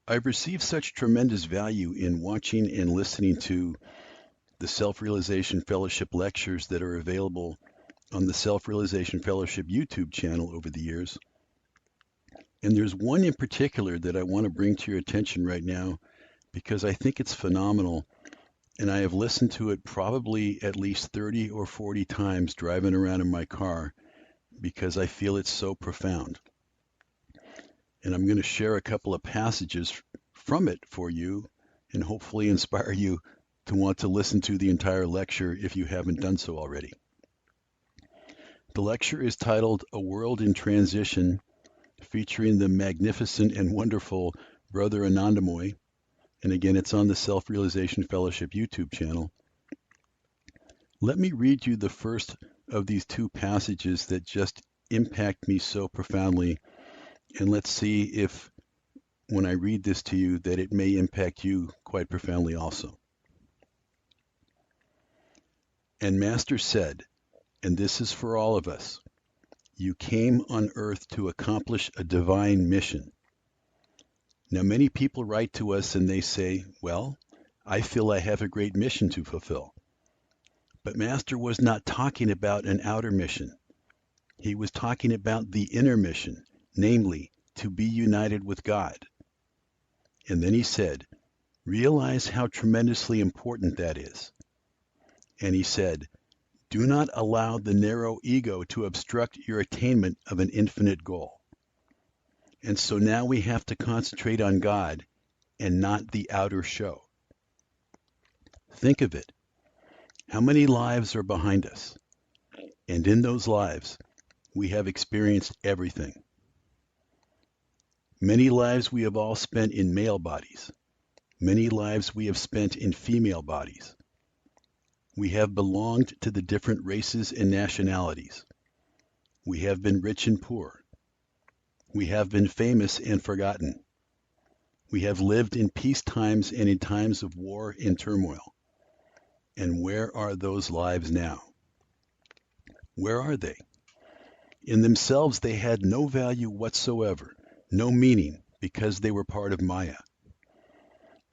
I've received such tremendous value in watching and listening to the Self-Realization Fellowship lectures that are available on the Self-Realization Fellowship YouTube channel over the years. And there's one in particular that I want to bring to your attention right now because I think it's phenomenal. And I have listened to it probably at least 30 or 40 times driving around in my car because I feel it's so profound. And I'm going to share a couple of passages from it for you and hopefully inspire you to want to listen to the entire lecture if you haven't done so already. The lecture is titled A World in Transition, featuring the magnificent and wonderful Brother Anandamoy. And again, it's on the Self-Realization Fellowship YouTube channel. Let me read you the first of these two passages that just impact me so profoundly. And let's see if, when I read this to you, that it may impact you quite profoundly also. And Master said, and this is for all of us, you came on earth to accomplish a divine mission. Now, many people write to us and they say, well, I feel I have a great mission to fulfill. But Master was not talking about an outer mission. He was talking about the inner mission, namely, to be united with God. And then he said, realize how tremendously important that is. And he said, do not allow the narrow ego to obstruct your attainment of an infinite goal. And so now we have to concentrate on God and not the outer show. Think of it. How many lives are behind us? And in those lives, we have experienced everything. Many lives we have all spent in male bodies. Many lives we have spent in female bodies. We have belonged to the different races and nationalities. We have been rich and poor. We have been famous and forgotten. We have lived in peace times and in times of war and turmoil. And where are those lives now? Where are they? In themselves, they had no value whatsoever, no meaning, because they were part of Maya.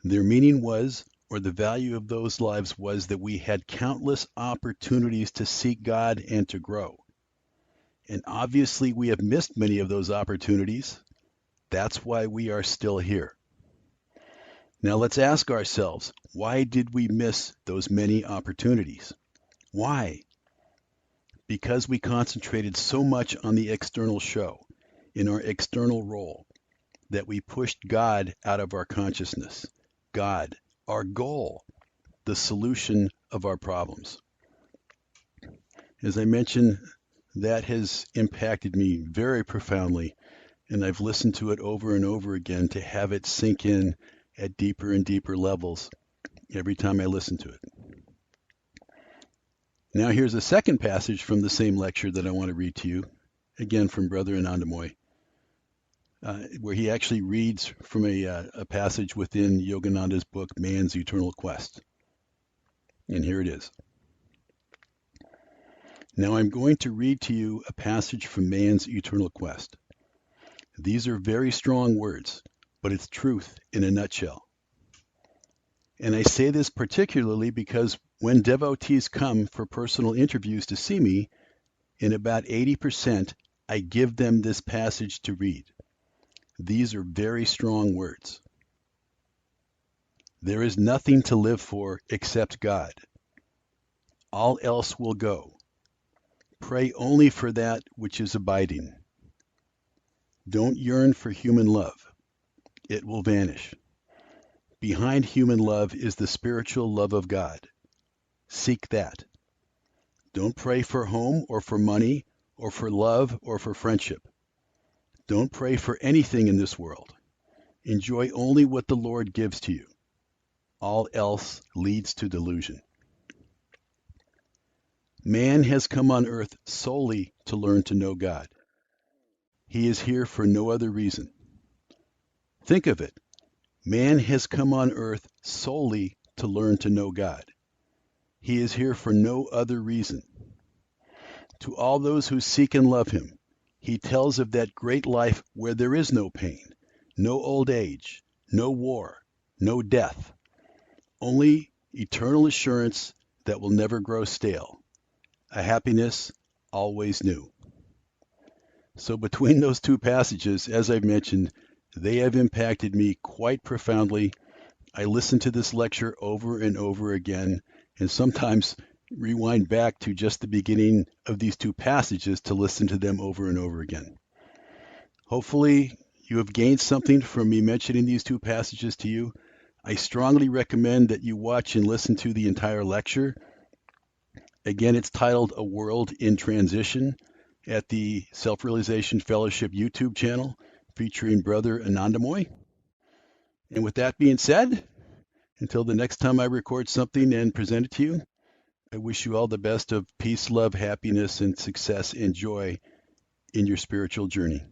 Their meaning was, or the value of those lives was, that we had countless opportunities to seek God and to grow. And obviously we have missed many of those opportunities. That's why we are still here. Now let's ask ourselves, why did we miss those many opportunities? Why? Because we concentrated so much on the external show, in our external role, that we pushed God out of our consciousness. God, our goal, the solution of our problems. As I mentioned, that has impacted me very profoundly, and I've listened to it over and over again to have it sink in at deeper and deeper levels every time I listen to it. Now here's a second passage from the same lecture that I want to read to you, again from Brother Anandamoy, where he actually reads from a passage within Yogananda's book, Man's Eternal Quest. And here it is. Now I'm going to read to you a passage from Man's Eternal Quest. These are very strong words, but it's truth in a nutshell. And I say this particularly because when devotees come for personal interviews to see me, in about 80%, I give them this passage to read. These are very strong words. There is nothing to live for except God. All else will go. Pray only for that which is abiding. Don't yearn for human love. It will vanish. Behind human love is the spiritual love of God. Seek that. Don't pray for home or for money or for love or for friendship. Don't pray for anything in this world. Enjoy only what the Lord gives to you. All else leads to delusion. Man has come on earth solely to learn to know God. He is here for no other reason. Think of it. Man has come on earth solely to learn to know God. He is here for no other reason. To all those who seek and love him, he tells of that great life where there is no pain, no old age, no war, no death, only eternal assurance that will never grow stale, a happiness always new. So between those two passages, as I've mentioned, they have impacted me quite profoundly. I listen to this lecture over and over again, and sometimes rewind back to just the beginning of these two passages to listen to them over and over again. Hopefully, you have gained something from me mentioning these two passages to you. I strongly recommend that you watch and listen to the entire lecture. Again, it's titled A World in Transition at the Self-Realization Fellowship YouTube channel featuring Brother Anandamoy. And with that being said, until the next time I record something and present it to you, I wish you all the best of peace, love, happiness, and success and joy in your spiritual journey.